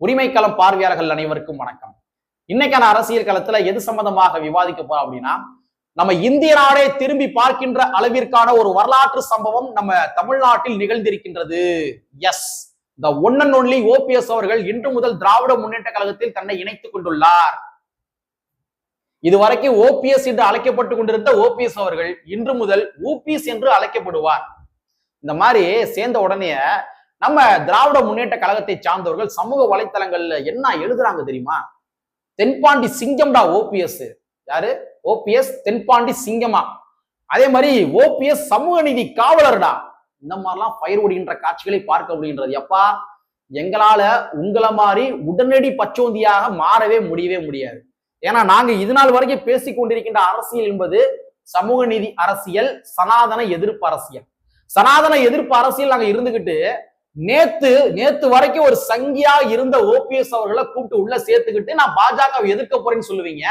உரிமைக்களம் பார்வையாளர்கள் அனைவருக்கும் வணக்கம். இன்னைக்கான அரசியல் களத்துல எது சம்பந்தமாக விவாதிக்க போறோம் அப்படின்னா, நம்ம இந்திய நாடே திரும்பி பார்க்கின்ற அளவிற்கான ஒரு வரலாற்று சம்பவம் நம்ம தமிழ்நாட்டில் நிகழ்ந்திருக்கின்றது. Yes, the one and only OPS அவர்கள் இன்று முதல் திராவிட முன்னேற்ற கழகத்தில் தன்னை இணைத்துக் கொண்டுள்ளார். இதுவரைக்கும் ஓபிஎஸ் என்று அழைக்கப்பட்டு கொண்டிருந்த ஓபிஎஸ் அவர்கள் இன்று முதல் ஊபிஎஸ் என்று அழைக்கப்படுவார். இந்த மாதிரி சேர்ந்த உடனே நம்ம திராவிட முன்னேற்ற கழகத்தை சார்ந்தவர்கள் சமூக வலைத்தளங்கள்ல என்ன எழுதுறாங்க தெரியுமா? தென்பாண்டி சிங்கம்டா ஓபிஎஸ். யாரு? ஓபிஎஸ் தென்பாண்டி சிங்கமா. அதே மாதிரி ஓபிஎஸ் சமூக நீதி காவலர்டா. இந்த மாதிரிலாம் பயிர் ஓடுகின்ற காட்சிகளை பார்க்க முடிகின்றது. எப்பா, எங்களால உங்களை மாதிரி உடனடி பச்சோந்தியாக மாறவே முடியவே முடியாது. ஏன்னா நாங்க இது நாள் வரைக்கும் பேசிக் கொண்டிருக்கின்ற அரசியல் என்பது சமூக நீதி அரசியல், சனாதன எதிர்ப்பு அரசியல். சனாதன எதிர்ப்பு அரசியல் நாங்க இருந்துகிட்டு நேத்து வரைக்கும் ஒரு சங்கியா இருந்த ஓபிஎஸ் அவர்களை கூப்பிட்டு உள்ள சேர்த்துக்கிட்டு நான் பாஜக எதிர்க்க போறேன்னு சொல்லுவீங்க,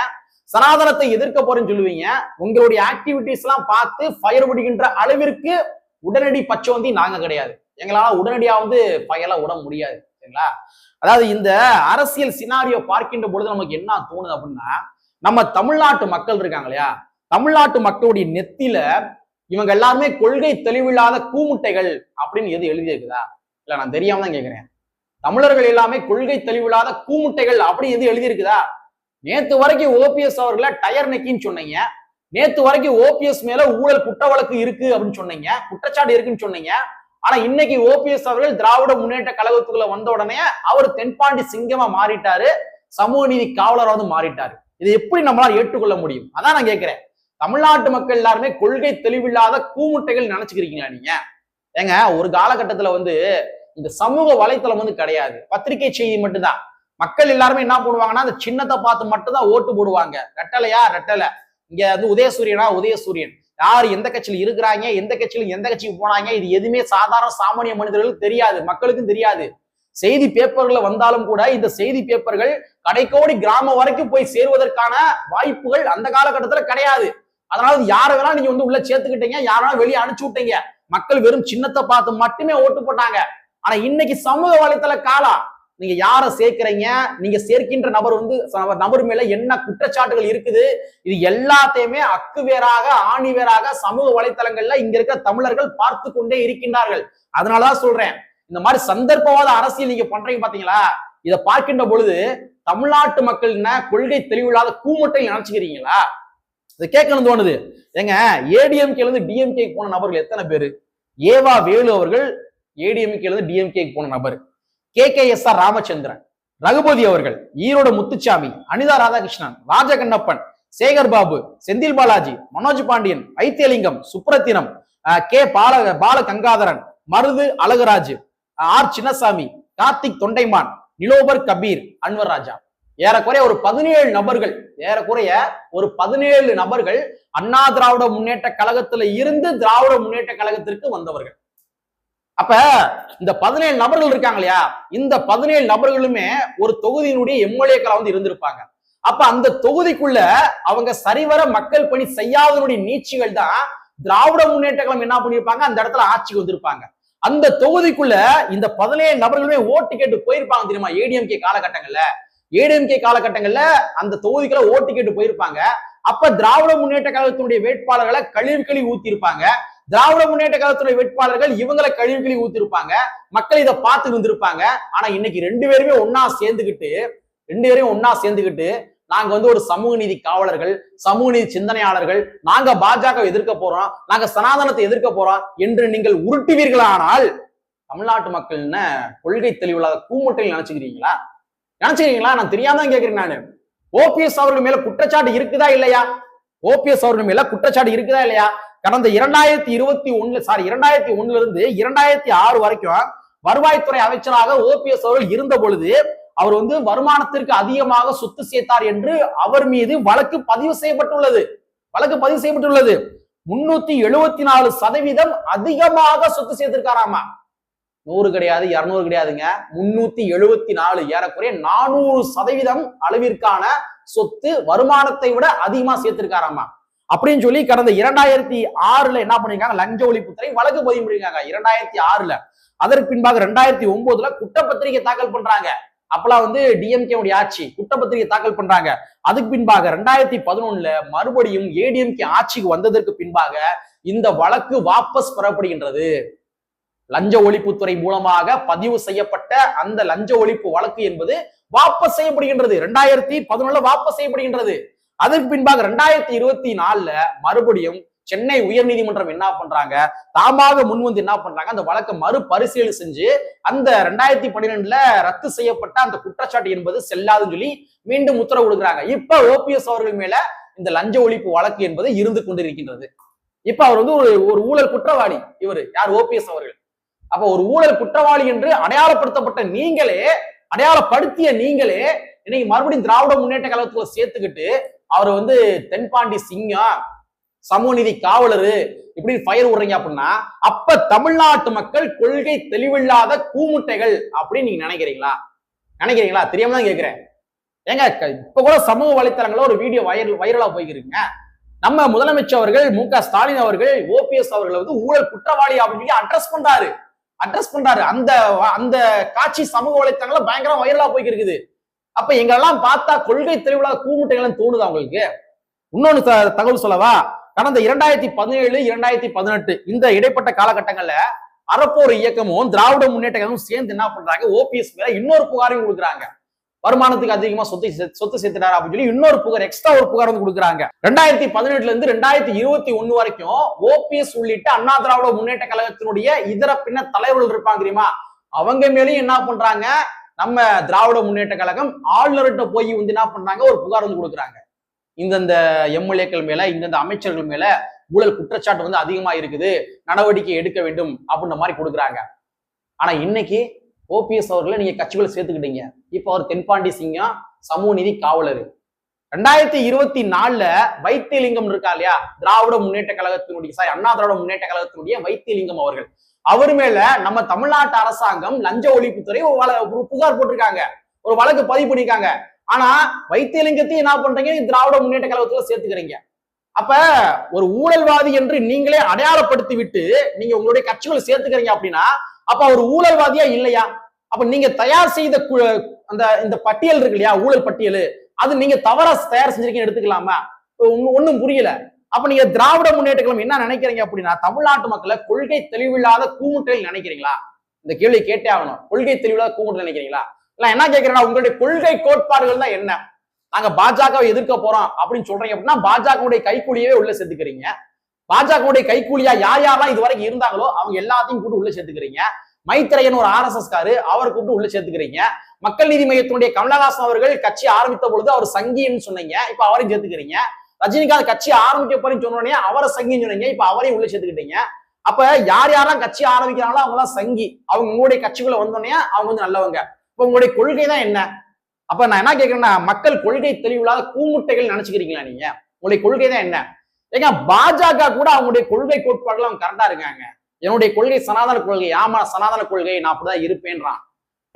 சனாதனத்தை எதிர்க்க போறேன்னு சொல்லுவீங்க. உங்களுடைய ஆக்டிவிட்டிஸ் எல்லாம் பார்த்து ஃபயர் விடுகின்ற அளவிற்கு உடனடி பச்சோந்தி நாங்க கிடையாது. எங்களால உடனடியா பயல விட முடியாது. சரிங்களா? அதாவது இந்த அரசியல் சினாரியோ பார்க்கின்ற பொழுது நமக்கு என்ன தோணுது அப்படின்னா, நம்ம தமிழ்நாட்டு மக்கள் இருக்காங்க இல்லையா, தமிழ்நாட்டு மக்களுடைய நெத்தில இவங்க எல்லாருமே கொள்கை தெளிவில்லாத கூமுட்டைகள் அப்படின்னு எது எழுதி இருக்குதா? இல்ல, நான் தெரியாம தான் கேட்கிறேன். தமிழர்கள் எல்லாமே கொள்கை தெளிவில்லாத கூமுட்டைகள் அப்படின்னு எது எழுதி இருக்குதா? நேத்து வரைக்கும் ஓபிஎஸ் அவர்களை டயர் நெக்கின்னு சொன்னீங்க. நேத்து வரைக்கும் ஓபிஎஸ் மேல ஊழல் குற்ற வழக்கு இருக்கு அப்படின்னு சொன்னீங்க, குற்றச்சாட்டு இருக்குன்னு சொன்னீங்க. ஆனா இன்னைக்கு ஓபிஎஸ் அவர்கள் திராவிட முன்னேற்ற கழகத்துக்குள்ள வந்த உடனே அவர் தென்பாண்டி சிங்கமா மாறிட்டாரு, சமூக நீதி காவலராவது மாறிட்டாரு. இது எப்படி நம்மளால ஏற்றுக்கொள்ள முடியும்? அதான் நான் கேட்கிறேன். தமிழ்நாட்டு மக்கள் எல்லாருமே கொள்கை தெளிவில்லாத கூமுட்டைகள் நினைச்சுக்கிறீங்களா நீங்க? ஏங்க, ஒரு காலகட்டத்துல இந்த சமூக வலைத்தளம் கிடையாது, பத்திரிகை செய்தி மட்டும்தான். மக்கள் எல்லாருமே என்ன பண்ணுவாங்கன்னா, அந்த சின்னத்தை பார்த்து மட்டும்தான் ஓட்டு போடுவாங்க. ரெட்டலையா ரெட்டலை, இங்க உதயசூரியனா உதயசூரியன், யார் எந்த கட்சியில இருக்கிறாங்க, எந்த கட்சியில எந்த கட்சிக்கு போனாங்க, இது எதுவுமே சாதாரண சாமானிய மனிதர்களுக்கு தெரியாது, மக்களுக்கும் தெரியாது. செய்தி பேப்பர்ல வந்தாலும் கூட இந்த செய்தி பேப்பர்கள் கடைக்கோடி கிராமம் வரைக்கும் போய் சேருவதற்கான வாய்ப்புகள் அந்த காலகட்டத்துல கிடையாது. அதனால யாரை வேணா நீங்க உள்ள சேர்த்துக்கிட்டீங்க, யாராலும் வெளியே அனுப்பிச்சு விட்டீங்க. மக்கள் வெறும் சின்னத்தை பார்த்து மட்டுமே ஓட்டு போட்டாங்க. ஆனா இன்னைக்கு சமூக வலைத்தள காலம், நீங்க யாரை சேர்க்கிறீங்க, நீங்க சேர்க்கின்ற நபர் மேல என்ன குற்றச்சாட்டுகள் இருக்குது, இது எல்லாத்தையுமே அக்கு வேறாக ஆணி வேறாக சமூக வலைத்தளங்கள்ல இங்க இருக்க தமிழர்கள் பார்த்து கொண்டே இருக்கின்றார்கள். அதனாலதான் சொல்றேன், இந்த மாதிரி சந்தர்ப்பவாத அரசியல் நீங்க பண்றீங்க பாத்தீங்களா, இதை பார்க்கின்ற பொழுது தமிழ்நாட்டு மக்கள் என்ன கொள்கை தெளிவில்லாத கூமுட்டை நினைச்சுக்கிறீங்களா? இதை கேட்கணும் தோணுது. ஏங்க, ஏடிஎம்கேல இருந்து டிஎம்கே போன நபர்கள் எத்தனை பேரு? ஏவா வேலு அவர்கள் ஏடிஎம்கேல இருந்து டிஎம்கே போன நபர், KKSR ராமச்சந்திரன், ரகுபதி அவர்கள், ஈரோடு முத்துச்சாமி, அனிதா ராதாகிருஷ்ணன், ராஜகண்ணப்பன், சேகர் பாபு, செந்தில் பாலாஜி, மனோஜ் பாண்டியன், வைத்தியலிங்கம், சுப்ரத்தினம், கே பால கங்காதரன், மருது அழகராஜ், ஆர் சின்னசாமி, கார்த்திக் தொண்டைமான், நிலோபர் கபீர், அன்வர் ராஜா, ஏறக்குறைய ஒரு 17 நபர்கள் அண்ணா திராவிட முன்னேற்ற கழகத்துல இருந்து திராவிட முன்னேற்ற கழகத்திற்கு வந்தவர்கள். அப்ப இந்த 17 நபர்கள் இருக்காங்க இல்லையா, இந்த 17 நபர்களுமே ஒரு தொகுதியினுடைய எம்எல்ஏக்களா இருந்திருப்பாங்க. அப்ப அந்த தொகுதிக்குள்ள அவங்க சரிவர மக்கள் பணி செய்யாதனுடைய நீட்சிகள் தான் திராவிட முன்னேற்ற கழகம் என்ன பண்ணிருப்பாங்க, அந்த இடத்துல ஆட்சிக்கு வந்திருப்பாங்க. அந்த தொகுதிக்குள்ள இந்த 17 நபர்களுமே ஓட்டு கேட்டு போயிருப்பாங்க தெரியுமா? ஏடிஎம்கே காலகட்டங்கள்ல அந்த தொகுதிக்குள்ள ஓட்டு கேட்டு போயிருப்பாங்க. அப்ப திராவிட முன்னேற்ற கழகத்தினுடைய வேட்பாளர்களை கழிவுகளி ஊத்திருப்பாங்க. திராவிட முன்னேற்ற கழகத்துடைய வேட்பாளர்கள் இவங்களை கழிவுகளி ஊத்திருப்பாங்க. மக்கள் இதை பார்த்து வந்திருப்பாங்க. ஆனா இன்னைக்கு ரெண்டு பேருமே ஒன்னா சேர்ந்துகிட்டு நாங்க ஒரு சமூக நீதி காவலர்கள், சமூக நீதி சிந்தனையாளர்கள், நாங்க பாஜக எதிர்க்க போறோம், நாங்க சனாதனத்தை எதிர்க்க போறோம் என்று நீங்கள் உருட்டுவீர்களானால் தமிழ்நாட்டு மக்கள் கொள்கை தெளிவில்லாத கூமுட்டையில் நினைச்சுக்கிறீங்களா? நான் தெரியாம தான் கேட்கிறேன். நானு ஓபிஎஸ் அவர்கள் மேல குற்றச்சாட்டு இருக்குதா இல்லையா? கடந்த 2021 இருந்து 2006 வரைக்கும் வருவாய்த்துறை அமைச்சராக ஓபிஎஸ் அவர்கள் இருந்த பொழுது அவர் வருமானத்திற்கு அதிகமாக சொத்து சேர்த்தார் என்று அவர் மீது வழக்கு பதிவு செய்யப்பட்டுள்ளது. 374% அதிகமாக சொத்து சேர்த்திருக்காராமா. 100 கிடையாது, 200 கிடையாதுங்க, 374, ஏறக்குறைய 400% அளவிற்கான சொத்து வருமானத்தை விட அதிகமா சேர்த்திருக்காராமா. அப்படின்னு சொல்லி கடந்த 2006 என்ன பண்ணிருக்காங்க, லஞ்ச ஒழிப்புத்துறை வழக்கு பதிவு பண்ணிருக்காங்க 2006. அதற்கு பின்பாக 2009 குற்றப்பத்திரிகை தாக்கல் பண்றாங்க. அப்பெல்லாம் வந்து டிஎம்கே உடைய ஆட்சி குற்றப்பத்திரிகை தாக்கல் பண்றாங்க. அதுக்கு பின்பாக 2011 மறுபடியும் ஏடிஎம்கே ஆட்சிக்கு வந்ததற்கு பின்பாக இந்த வழக்கு வாபஸ் பெறப்படுகின்றது. லஞ்ச ஒழிப்புத்துறை மூலமாக பதிவு செய்யப்பட்ட அந்த லஞ்ச ஒழிப்பு வழக்கு என்பது வாபஸ் செய்யப்படுகின்றது. 2011 வாபஸ் செய்யப்படுகின்றது. அதற்கு பின்பாக 2024 மறுபடியும் சென்னை உயர்நீதிமன்றம் என்ன பண்றாங்க, தாமாக முன் வந்து என்ன பண்றாங்க, அந்த வழக்கை மறுபரிசீலனை செஞ்சு அந்த 2012 ரத்து செய்யப்பட்ட அந்த குற்றச்சாட்டு என்பது செல்லாதுன்னு சொல்லி மீண்டும் உத்தரவு கொடுக்குறாங்க. இப்ப ஓபிஎஸ் அவர்கள் மேல இந்த லஞ்ச ஒழிப்பு வழக்கு என்பது இருந்து கொண்டிருக்கின்றது. இப்ப அவர் வந்து ஒரு ஊழல் குற்றவாளி. இவர் யார்? ஓபிஎஸ் அவர்கள். அப்ப ஒரு ஊழல் குற்றவாளி என்று அடையாளப்படுத்தப்பட்ட நீங்களே, அடையாளப்படுத்திய நீங்களே இன்னைக்கு மறுபடியும் திராவிட முன்னேற்ற கழகத்துல சேர்த்துக்கிட்டு அவர் வந்து தென்பாண்டி சிங்கம், சமூக நீதி காவலரு இப்படி ஃபயர் விடுறீங்க அப்படின்னா, அப்ப தமிழ்நாட்டு மக்கள் கொள்கை தெளிவில்லாத கூமுட்டைகள் அப்படின்னு நீங்க நினைக்கிறீங்களா? தெரியாம தான் கேட்கிறேன். ஏங்க இப்ப கூட சமூக வலைத்தளங்கள ஒரு வீடியோ வைரலா போய்க்கிறீங்க. நம்ம முதலமைச்சர் அவர்கள் மு.க. ஸ்டாலின் அவர்கள் ஓபிஎஸ் அவர்களை வந்து ஊழல் குற்றவாளி அப்படின்னு அட்ரஸ் பண்றாரு. அந்த காட்சி சமூக வலைத்தளங்கள பயங்கரம் வைரலா போய்க்கிருக்குது. அப்ப எங்களெல்லாம் பார்த்தா கொள்கை தெளிவில்லாத கூமுட்டைகள் தோணுதா உங்களுக்கு? இன்னொன்னு தகவல் சொல்லவா? கடந்த 2017, 2018 இந்த இடைப்பட்ட காலகட்டங்கள்ல அறப்போர் இயக்கமும் திராவிட முன்னேற்ற கழகமும் சேர்ந்து என்ன பண்றாங்க, ஓபிஎஸ் மேல இன்னொரு புகாரையும் கொடுக்குறாங்க. வருமானத்துக்கு அதிகமா சொத்து சேர்த்துட்டாரு அப்படின்னு சொல்லி இன்னொரு புகார், எக்ஸ்ட்ரா ஒரு புகார் வந்து கொடுக்குறாங்க. 2018 இருந்து 2021 வரைக்கும் ஓபிஎஸ் உள்ளிட்ட அண்ணா திராவிட முன்னேற்ற கழகத்தினுடைய இதர பின்ன தலைவர்கள் இருப்பாங்க தெரியுமா, அவங்க மேலேயும் என்ன பண்றாங்க, நம்ம திராவிட முன்னேற்ற கழகம் ஆளுநர்கிட்ட போய் வந்து என்ன பண்றாங்க, ஒரு புகார் வந்து கொடுக்குறாங்க. இந்தந்த எம்எல்ஏக்கள் மேல, இந்தந்த அமைச்சர்கள் மேல ஊழல் குற்றச்சாட்டு வந்து அதிகமா இருக்குது, நடவடிக்கை எடுக்க வேண்டும் அப்படின்ற மாதிரி கொடுக்குறாங்க. ஆனா இன்னைக்கு ஓபிஎஸ் அவர்களை நீங்க கட்சிகளை சேர்த்துக்கிட்டீங்க. இப்ப அவர் தென்பாண்டி சிங்கம், சமூக நீதி காவலர். 2024 வைத்தியலிங்கம் இருக்கா இல்லையா, திராவிட முன்னேற்ற கழகத்தினுடைய அண்ணா திராவிட முன்னேற்ற கழகத்தினுடைய வைத்தியலிங்கம் அவர்கள், அவர் மேல நம்ம தமிழ்நாட்டு அரசாங்கம் லஞ்ச ஒழிப்புத்துறை ஒரு புகார் போட்டிருக்காங்க, ஒரு வழக்கு பதிவு பண்ணிருக்காங்க. ஆனா வைத்தியலிங்கத்தையும் என்ன பண்றீங்க, திராவிட முன்னேற்ற கழகத்துல சேர்த்துக்கிறீங்க. அப்ப ஒரு ஊழல்வாதி என்று நீங்களே அடையாளப்படுத்தி விட்டு நீங்க உங்களுடைய கட்சிகளை சேர்த்துக்கிறீங்க அப்படின்னா, அப்ப அவர் ஊழல்வாதியா இல்லையா? அப்ப நீங்க தயார் செய்த இந்த பட்டியல் இருக்கு இல்லையா, ஊழல் பட்டியல், அது நீங்க தவறா தயார் செஞ்சிருக்கீங்க எடுத்துக்கலாமா? ஒண்ணும் புரியல. அப்ப நீங்க திராவிட முன்னேற்ற கழகம் என்ன நினைக்கிறீங்க அப்படின்னா, தமிழ்நாட்டு மக்களை கொள்கை தெளிவில்லாத கூமுட்டையில் நினைக்கிறீங்களா? இந்த கேள்வி கேட்டே ஆகணும். கொள்கை தெளிவில்லாத கூமுட்டை நினைக்கிறீங்களா? இல்ல என்ன கேட்கிறேன்னா, உங்களுடைய கொள்கை கோட்பாடுகள் தான் என்ன? நாங்க பாஜகவை எதிர்க்க போறோம் அப்படின்னு சொல்றீங்க அப்படின்னா, பாஜகவுடைய கைக்கூலியவே உள்ள சேர்த்துக்கிறீங்க. பாஜகவுடைய கைக்கூலியா யார் யாரெல்லாம் இது வரைக்கும் இருந்தாங்களோ அவங்க எல்லாத்தையும் கூட்டு உள்ள சேர்த்துக்கிறீங்க. மைத்ரேயன் ஒரு ஆர்எஸ்எஸ் காரு, அவரை கூப்பிட்டு உள்ள சேர்த்துக்கிறீங்க. மக்கள் நீதி மையத்தினுடைய கமலஹாசன் அவர்கள் கட்சி ஆரம்பித்த பொழுது அவர் சங்கின்னு சொன்னீங்க, இப்ப அவரையும் சேர்த்துக்கிறீங்க. ரஜினிகாந்த் கட்சி ஆரம்பிக்க போறேன்னு சொன்னோடனே அவரை சங்கின்னு சொன்னீங்க, இப்ப அவரையும் உள்ள சேர்த்துக்கிட்டீங்க. அப்ப யார் யாரெல்லாம் கட்சி ஆரம்பிக்கிறாங்களோ அவங்க எல்லாம் சங்கி, அவங்க உங்களுடைய கட்சிக்குள்ள வந்தோடனே அவங்க வந்து நல்லவங்க. இப்ப உங்களுடைய கொள்கை தான் என்ன? அப்ப நான் என்ன கேட்கிறேன்னா, மக்கள் கொள்கை தெளிவில்லாத கூமுட்டைகள் நினைச்சுக்கிறீங்களா நீங்க? உங்களுடைய கொள்கை தான் என்ன? ஏங்க பாஜக கூட அவங்களுடைய கொள்கை கோட்பாடுகள் அவங்க கரெக்டா இருக்காங்க. என்னுடைய கொள்கை சனாதன கொள்கை, ஆமா சனாதன கொள்கை, நான் அப்படிதான் இருப்பேன்றான்.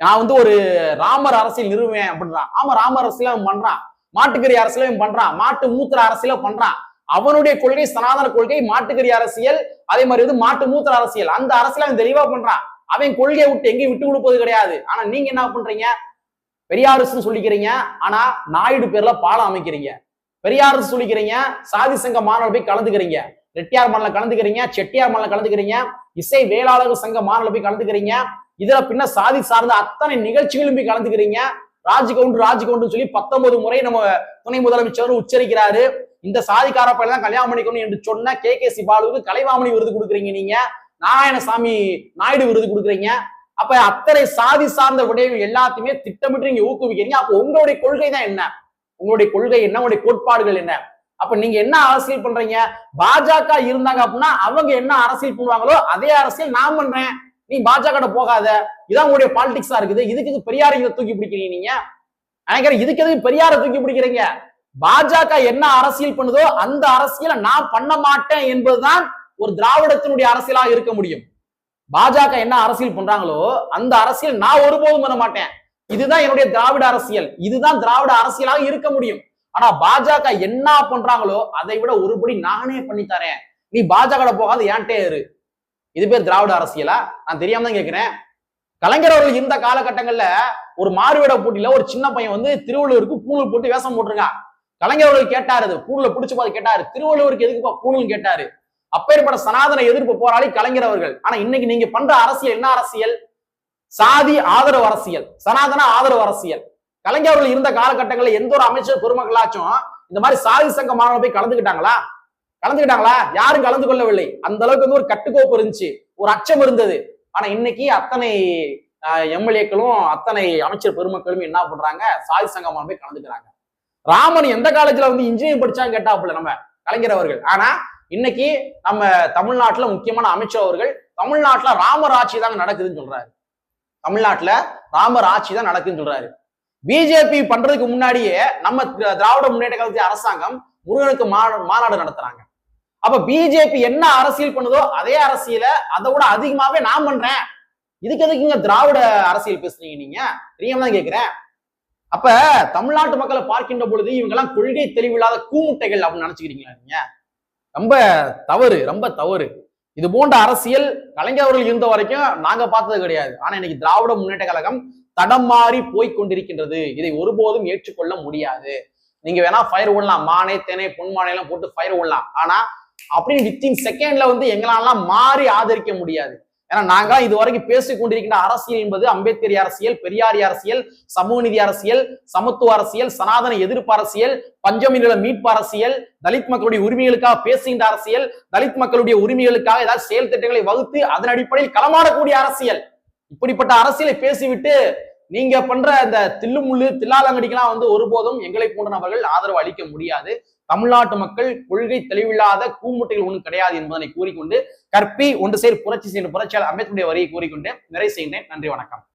நான் வந்து ஒரு ராமர் அரசியல் நிறுவேன் அப்படின்றான். ஆமா ராமர் அரசியல அவன் பண்றான், மாட்டுக்கறி அரசியலும் பண்றான், மாட்டு மூத்திர அரசியல பண்றான். அவனுடைய கொள்கை சனாதன கொள்கை, மாட்டுக்கறி அரசியல், அதே மாதிரி வந்து மாட்டு மூத்திர அரசியல், அந்த அரசியல அவன் தெளிவா பண்றான். அவன் கொள்கையை விட்டு எங்கேயும் விட்டு கொடுப்பது கிடையாது. ஆனா நீங்க என்ன பண்றீங்க, பெரியாரிசம் சொல்லிக்கிறீங்க, ஆனா நாயுடு பேர்ல பாலம் அமைக்கிறீங்க. பெரியாரிசம் சொல்லிக்கிறீங்க, சாதி சங்க மாநாடு போய் கலந்துக்கிறீங்க, ரெட்டியார் மணல கலந்துக்கிறீங்க, செட்டியார் மணல கலந்துக்கிறீங்க, இசை வேளாளர் சங்க மாநாடு போய் கலந்துக்கிறீங்க. இதுல பின்ன சாதி சார்ந்த அத்தனை நிகழ்ச்சிகளும் போய் கலந்துக்கிறீங்க. ராஜ்கவுண்டு சொல்லி 19 முறை நம்ம துணை முதலமைச்சர் உச்சரிக்கிறாரு. இந்த சாதிக்கார பையன் தான் கல்யாணம் பண்ணிக்கணும் என்று சொன்ன கே.சி. பாலுவுக்கு கலைவாமணி விருது கொடுக்குறீங்க, நீங்க நாராயணசாமி நாயுடு விருது கொடுக்குறீங்க. அப்ப அத்தனை சாதி சார்ந்த விடயங்கள் எல்லாத்தையுமே திட்டமிட்டு நீங்க ஊக்குவிக்கிறீங்க. அப்ப உங்களுடைய கொள்கை தான் என்ன? உங்களுடைய கொள்கை என்ன? உங்களுடைய கோட்பாடுகள் என்ன? அப்ப நீங்க என்ன அரசியல் பண்றீங்க? பாஜக இருந்தாங்க அப்படின்னா அவங்க என்ன அரசியல் பண்ணுவாங்களோ அதே அரசியல் நான் பண்றேன், நீ பாஜக போகாத, இதான் உங்களுடைய பாலிடிக்ஸா இருக்குது. இதுக்கு பெரியாரை தூக்கி பிடிக்கிறீங்க நீங்க. நினைக்கிறேன் இதுக்கு எதுக்கு பெரியாரை தூக்கி பிடிக்கிறீங்க? பாஜக என்ன அரசியல் பண்ணுதோ அந்த அரசியலை நான் பண்ண மாட்டேன் என்பதுதான் ஒரு திராவிடத்தினுடைய அரசியலாக இருக்க முடியும். பாஜக என்ன அரசியல் பண்றாங்களோ அந்த அரசியல் நான் ஒருபோதும் பண்ண மாட்டேன். இதுதான் என்னுடைய திராவிட அரசியல், இதுதான் திராவிட அரசியலாக இருக்க முடியும். ஆனா பாஜக என்ன பண்றாங்களோ அதை விட ஒருபடி நானே பண்ணித்தரேன், நீ பாஜக போகாத ஏன்ட்டே இரு. இது பேர் திராவிட அரசியலா? நான் தெரியாம தான் கேட்கிறேன். கலைஞர் அவர்கள் இந்த காலகட்டங்கள்ல ஒரு மாறுவேட போட்டியில ஒரு சின்ன பையன் வந்து திருவள்ளுவருக்கு பூணூல் போட்டு வேஷம் போட்டிருக்கான். கலைஞர் அவர்கள் கேட்டாரு, அது பூணூலை பிடிச்சு பார்த்து கேட்டாரு, திருவள்ளுவருக்கு எதுக்குப்பா பூணூல் கேட்டாரு. அப்பேற்பட்ட சனாதன எதிர்ப்பு போராளி கலைஞர் அவர்கள். ஆனா இன்னைக்கு நீங்க பண்ற அரசியல் என்ன அரசியல்? சாதி ஆதரவு அரசியல், சனாதன ஆதரவு அரசியல். கலைஞர் அவர்கள் இருந்த காலகட்டங்களில் எந்த ஒரு அமைச்சர் பெருமக்களாச்சும் இந்த மாதிரி சாதி சங்க மாநாடு போய் கலந்துக்கிட்டாங்களா? யாரும் கலந்து கொள்ளவில்லை. அந்த அளவுக்கு வந்து ஒரு கட்டுக்கோப்பு இருந்துச்சு, ஒரு அச்சம் இருந்தது. ஆனா இன்னைக்கு அத்தனை எம்எல்ஏக்களும் அத்தனை அமைச்சர் பெருமக்களும் என்ன பண்றாங்க? சாதி சங்க மாநாடு போய் கலந்துக்கிறாங்க. ராமன் எந்த காலேஜ்ல வந்து இன்ஜினியரிங் படிச்சான்னு கேட்டாப்புல நம்ம கலைஞர் அவர்கள். ஆனா இன்னைக்கு நம்ம தமிழ்நாட்டுல முக்கியமான அமைச்சர் அவர்கள் தமிழ்நாட்டுல ராமர் ஆட்சி தாங்க நடக்குதுன்னு சொல்றாரு. தமிழ்நாட்டுல ராமர் ஆட்சி தான் நடக்குதுன்னு சொல்றாரு. பிஜேபி பண்றதுக்கு முன்னாடியே நம்ம திராவிட முன்னேற்ற கழக அரசாங்கம் முருகனுக்கு மாநாடு நடத்துறாங்க. அப்ப பிஜேபி என்ன அரசியல் பண்ணுதோ அதே அரசியல அதை விட அதிகமாவே நான் பண்றேன். இதுக்கு எதுக்குங்க திராவிட அரசியல் பேசுறீங்க நீங்க? தெரியாம தான் கேட்கிறேன். அப்ப தமிழ்நாட்டு மக்களை பார்க்கின்ற பொழுது இவங்க எல்லாம் கொள்கை தெளிவில்லாத கூமுட்டைகள் அப்படின்னு நினைச்சுக்கிறீங்களா நீங்க? ரொம்ப தவறு, ரொம்ப தவறு. இது போன்ற அரசியல் கலைஞர் அவர்கள் இருந்த வரைக்கும் நாங்க பார்த்தது கிடையாது. ஆனா இன்னைக்கு திராவிட முன்னேற்ற கழகம் தடம் மாறி போய் கொண்டிருக்கின்றது. இதை ஒருபோதும் ஏற்றுக்கொள்ள முடியாது. நீங்க வேணா ஃபயர் விடலாம், மானே தேனே பொன்மானே எல்லாம் போட்டு ஃபயர் விடலாம். ஆனா அப்படின்னு வித்தின் செகண்ட்ல வந்து எங்களாலாம் மாறி ஆதரிக்க முடியாது. ஏன்னா நாங்க இது வரைக்கும் பேசிக் கொண்டிருக்கின்ற அரசியல் என்பது அம்பேத்கர் அரசியல், பெரியாரி அரசியல், சமூக நீதி அரசியல், சமத்துவ அரசியல், சனாதன எதிர்ப்பு அரசியல், பஞ்சமி நில மீட்பு அரசியல், தலித் மக்களுடைய உரிமைகளுக்காக பேசுகின்ற அரசியல், தலித் மக்களுடைய உரிமைகளுக்காக ஏதாவது செயல் திட்டங்களை வகுத்து அதன் அடிப்படையில் களமாடக்கூடிய அரசியல். இப்படிப்பட்ட அரசியலை பேசிவிட்டு நீங்க பண்ற இந்த தில்லுமுள்ளு தில்லாலங்கடிக்கெல்லாம் வந்து ஒருபோதும் எங்களை போன்ற நபர்கள் ஆதரவு அளிக்க முடியாது. தமிழ்நாட்டு மக்கள் கொள்கை தெளிவில்லாத கூமுட்டைகள் ஒன்றும் கிடையாது என்பதனை கூறிக்கொண்டு கற்பி ஒன்று சேர் புரட்சி செய்கின்ற புரட்சியாளர் அம்பேத்கருடைய வரியை கூறிக்கொண்டு நிறைவு செய்கின்றேன். நன்றி, வணக்கம்.